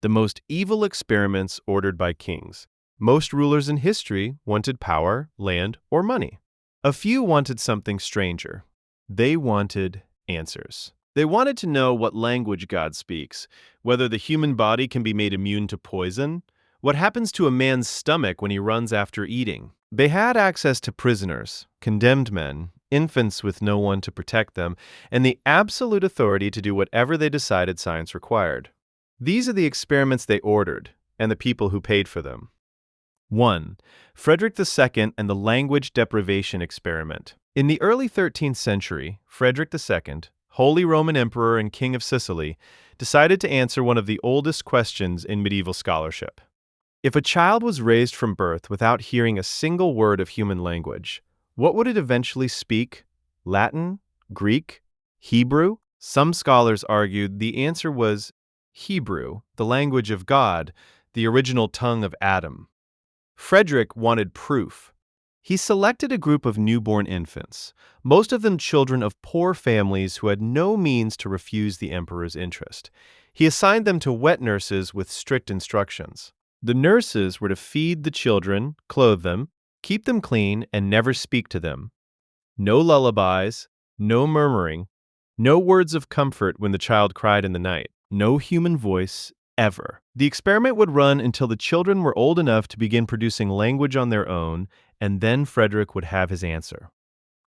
the most evil experiments ordered by kings. Most rulers in history wanted power, land, or money. A few wanted something stranger. They wanted answers. They wanted to know what language God speaks, whether the human body can be made immune to poison, what happens to a man's stomach when he runs after eating. They had access to prisoners, condemned men, infants with no one to protect them, and the absolute authority to do whatever they decided science required. These are the experiments they ordered, and the people who paid for them. 1. Frederick II and the language deprivation experiment. In the early 13th century, Frederick II, Holy Roman Emperor and King of Sicily, decided to answer one of the oldest questions in medieval scholarship. If a child was raised from birth without hearing a single word of human language, what would it eventually speak? Latin? Greek? Hebrew? Some scholars argued the answer was Hebrew, the language of God, the original tongue of Adam. Frederick wanted proof. He selected a group of newborn infants, most of them children of poor families who had no means to refuse the emperor's interest. He assigned them to wet nurses with strict instructions. The nurses were to feed the children, clothe them, keep them clean, and never speak to them. No lullabies, no murmuring, no words of comfort when the child cried in the night, no human voice ever. The experiment would run until the children were old enough to begin producing language on their own, and then Frederick would have his answer.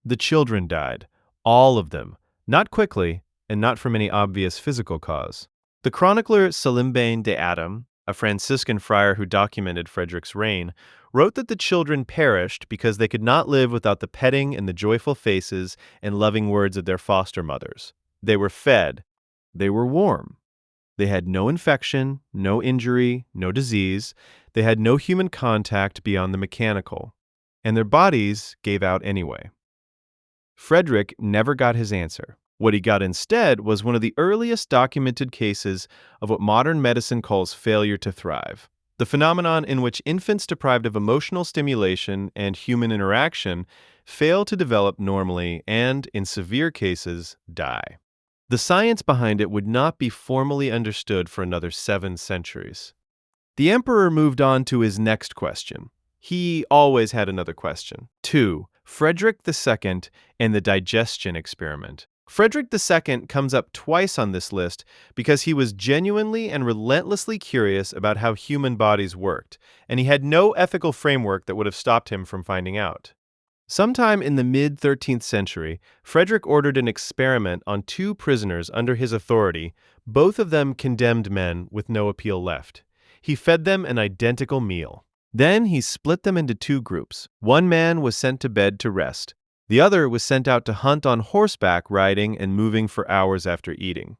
The children died, all of them, not quickly, and not from any obvious physical cause. The chronicler Salimbain de Adam, a Franciscan friar who documented Frederick's reign, wrote that the children perished because they could not live without the petting and the joyful faces and loving words of their foster mothers. They were fed. They were warm. They had no infection, no injury, no disease. They had no human contact beyond the mechanical. And their bodies gave out anyway. Frederick never got his answer. What he got instead was one of the earliest documented cases of what modern medicine calls failure to thrive, the phenomenon in which infants deprived of emotional stimulation and human interaction fail to develop normally and, in severe cases, die. The science behind it would not be formally understood for another 7 centuries. The emperor moved on to his next question. He always had another question. 2. Frederick II and the digestion experiment. Frederick II comes up twice on this list because he was genuinely and relentlessly curious about how human bodies worked, and he had no ethical framework that would have stopped him from finding out. Sometime in the mid-13th century, Frederick ordered an experiment on 2 prisoners under his authority, both of them condemned men with no appeal left. He fed them an identical meal. Then he split them into 2 groups. One man was sent to bed to rest. The other was sent out to hunt on horseback, riding and moving for hours after eating.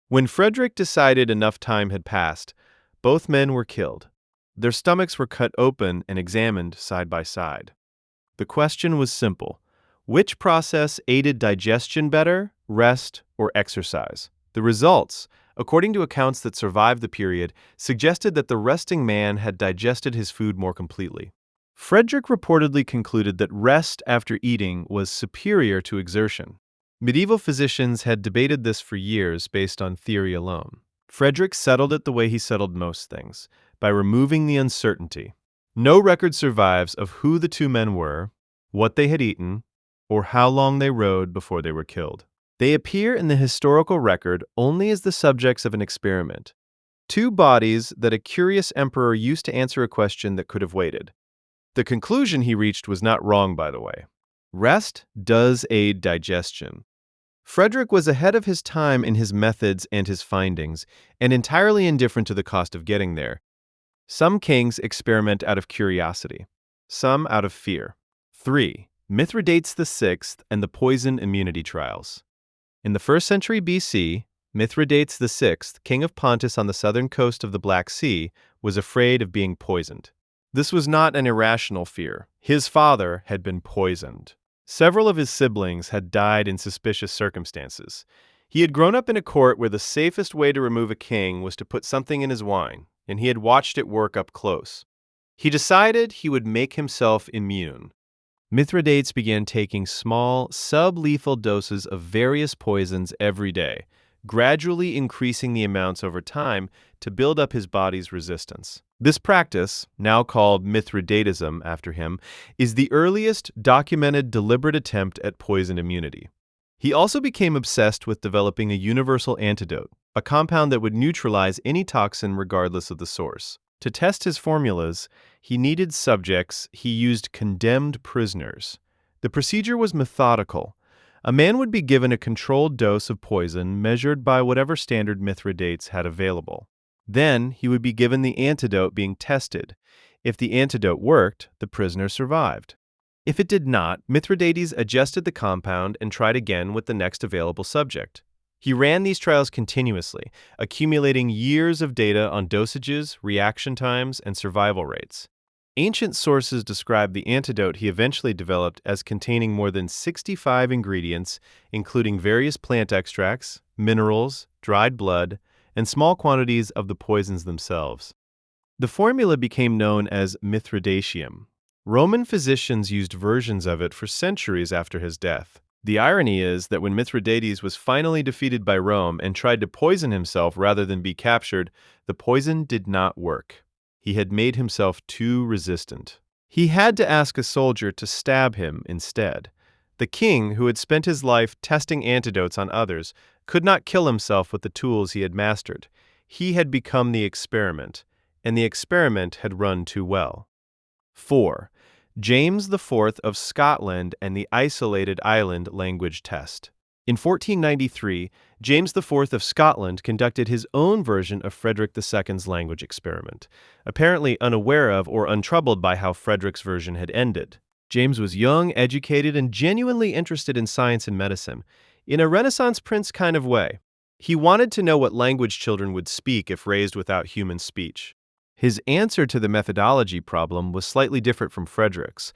When Frederick decided enough time had passed, both men were killed. Their stomachs were cut open and examined side by side. The question was simple. Which process aided digestion better, rest, or exercise? The results, according to accounts that survived the period, suggested that the resting man had digested his food more completely. Frederick reportedly concluded that rest after eating was superior to exertion. Medieval physicians had debated this for years based on theory alone. Frederick settled it the way he settled most things, by removing the uncertainty. No record survives of who the 2 men were, what they had eaten, or how long they rode before they were killed. They appear in the historical record only as the subjects of an experiment. 2 bodies that a curious emperor used to answer a question that could have waited. The conclusion he reached was not wrong, by the way. Rest does aid digestion. Frederick was ahead of his time in his methods and his findings, and entirely indifferent to the cost of getting there. Some kings experiment out of curiosity, some out of fear. 3. Mithridates VI and the poison immunity trials. In the 1st century BC, Mithridates VI, king of Pontus on the southern coast of the Black Sea, was afraid of being poisoned. This was not an irrational fear. His father had been poisoned. Several of his siblings had died in suspicious circumstances. He had grown up in a court where the safest way to remove a king was to put something in his wine, and he had watched it work up close. He decided he would make himself immune. Mithridates began taking small, sublethal doses of various poisons every day, gradually increasing the amounts over time to build up his body's resistance. This practice, now called Mithridatism after him, is the earliest documented deliberate attempt at poison immunity. He also became obsessed with developing a universal antidote, a compound that would neutralize any toxin regardless of the source. To test his formulas, he needed subjects. He used condemned prisoners. The procedure was methodical. A man would be given a controlled dose of poison measured by whatever standard Mithridates had available. Then he would be given the antidote being tested. If the antidote worked, the prisoner survived. If it did not, Mithridates adjusted the compound and tried again with the next available subject. He ran these trials continuously, accumulating years of data on dosages, reaction times, and survival rates. Ancient sources describe the antidote he eventually developed as containing more than 65 ingredients, including various plant extracts, minerals, dried blood, and small quantities of the poisons themselves. The formula became known as Mithridatium. Roman physicians used versions of it for centuries after his death. The irony is that when Mithridates was finally defeated by Rome and tried to poison himself rather than be captured, the poison did not work. He had made himself too resistant. He had to ask a soldier to stab him instead. The king, who had spent his life testing antidotes on others, could not kill himself with the tools he had mastered. He had become the experiment, and the experiment had run too well. 4. James IV of Scotland and the Isolated Island Language Test. In 1493, James IV of Scotland conducted his own version of Frederick II's language experiment, apparently unaware of or untroubled by how Frederick's version had ended. James was young, educated, and genuinely interested in science and medicine, in a Renaissance prince kind of way. He wanted to know what language children would speak if raised without human speech. His answer to the methodology problem was slightly different from Frederick's.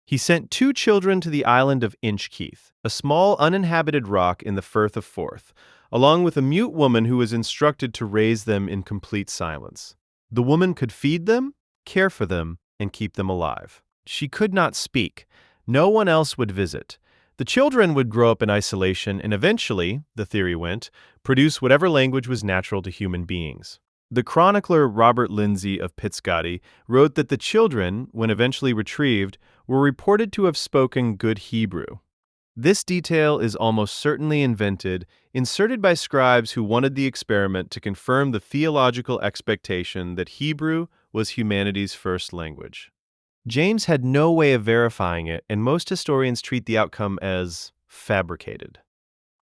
He sent 2 children to the island of Inchkeith, a small uninhabited rock in the Firth of Forth, along with a mute woman who was instructed to raise them in complete silence. The woman could feed them, care for them, and keep them alive. She could not speak. No one else would visit. The children would grow up in isolation and eventually, the theory went, produce whatever language was natural to human beings. The chronicler Robert Lindsay of Pitscotty wrote that the children, when eventually retrieved, were reported to have spoken good Hebrew. This detail is almost certainly inserted by scribes who wanted the experiment to confirm the theological expectation that Hebrew was humanity's first language. James had no way of verifying it, and most historians treat the outcome as fabricated.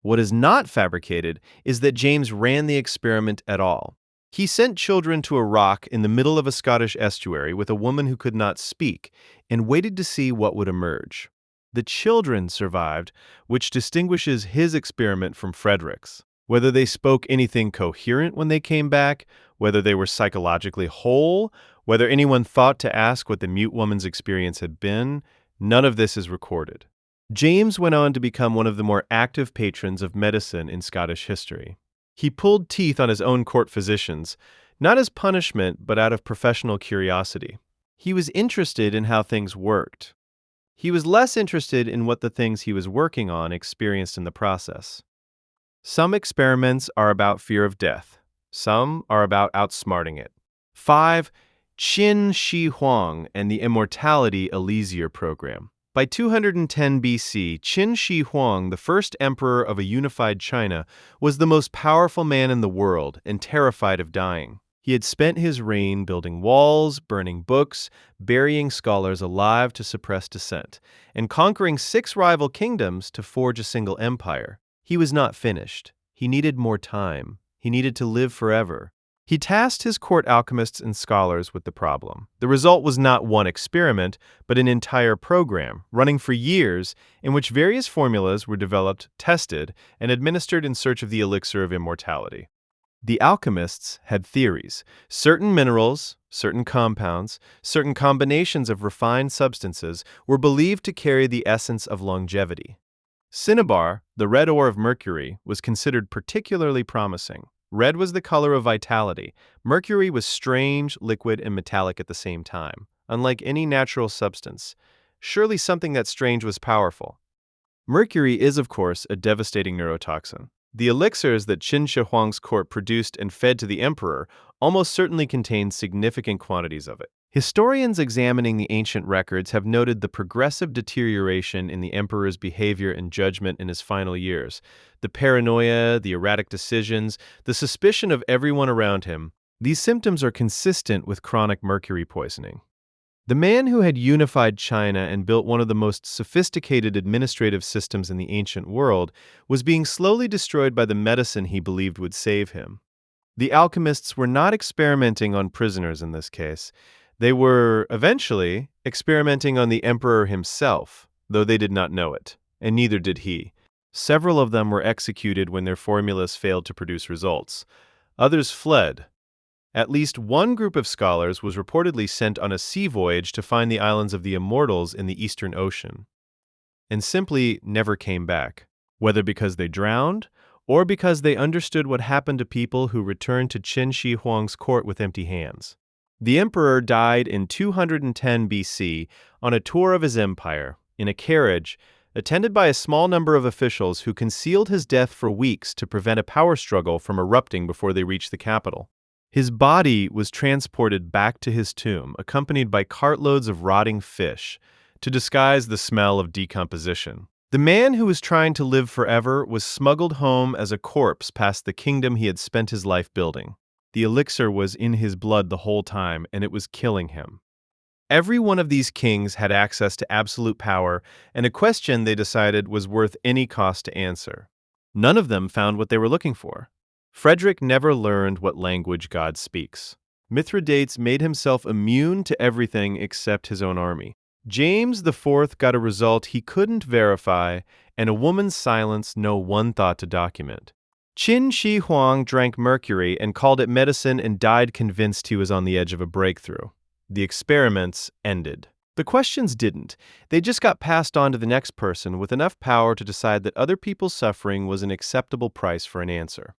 What is not fabricated is that James ran the experiment at all. He sent children to a rock in the middle of a Scottish estuary with a woman who could not speak and waited to see what would emerge. The children survived, which distinguishes his experiment from Frederick's. Whether they spoke anything coherent when they came back, whether they were psychologically whole, whether anyone thought to ask what the mute woman's experience had been, none of this is recorded. James went on to become one of the more active patrons of medicine in Scottish history. He pulled teeth on his own court physicians, not as punishment, but out of professional curiosity. He was interested in how things worked. He was less interested in what the things he was working on experienced in the process. Some experiments are about fear of death. Some are about outsmarting it. 5. Qin Shi Huang and the Immortality Elixir program. By 210 BC, Qin Shi Huang, the first emperor of a unified China, was the most powerful man in the world and terrified of dying. He had spent his reign building walls, burning books, burying scholars alive to suppress dissent, and conquering 6 rival kingdoms to forge a single empire. He was not finished. He needed more time. He needed to live forever. He tasked his court alchemists and scholars with the problem. The result was not one experiment, but an entire program, running for years, in which various formulas were developed, tested, and administered in search of the elixir of immortality. The alchemists had theories. Certain minerals, certain compounds, certain combinations of refined substances were believed to carry the essence of longevity. Cinnabar, the red ore of mercury, was considered particularly promising. Red was the color of vitality. Mercury was strange, liquid, and metallic at the same time. Unlike any natural substance, surely something that strange was powerful. Mercury is, of course, a devastating neurotoxin. The elixirs that Qin Shi Huang's court produced and fed to the emperor almost certainly contained significant quantities of it. Historians examining the ancient records have noted the progressive deterioration in the emperor's behavior and judgment in his final years. The paranoia, the erratic decisions, the suspicion of everyone around him, these symptoms are consistent with chronic mercury poisoning. The man who had unified China and built one of the most sophisticated administrative systems in the ancient world was being slowly destroyed by the medicine he believed would save him. The alchemists were not experimenting on prisoners in this case. They were, eventually, experimenting on the emperor himself, though they did not know it, and neither did he. Several of them were executed when their formulas failed to produce results. Others fled. At least one group of scholars was reportedly sent on a sea voyage to find the islands of the Immortals in the Eastern Ocean, and simply never came back, whether because they drowned or because they understood what happened to people who returned to Qin Shi Huang's court with empty hands. The emperor died in 210 BC on a tour of his empire, in a carriage, attended by a small number of officials who concealed his death for weeks to prevent a power struggle from erupting before they reached the capital. His body was transported back to his tomb, accompanied by cartloads of rotting fish, to disguise the smell of decomposition. The man who was trying to live forever was smuggled home as a corpse past the kingdom he had spent his life building. The elixir was in his blood the whole time, and it was killing him. Every one of these kings had access to absolute power, and a question, they decided, was worth any cost to answer. None of them found what they were looking for. Frederick never learned what language God speaks. Mithridates made himself immune to everything except his own army. James IV got a result he couldn't verify, and a woman's silence no one thought to document. Qin Shi Huang drank mercury and called it medicine and died convinced he was on the edge of a breakthrough. The experiments ended. The questions didn't. They just got passed on to the next person with enough power to decide that other people's suffering was an acceptable price for an answer.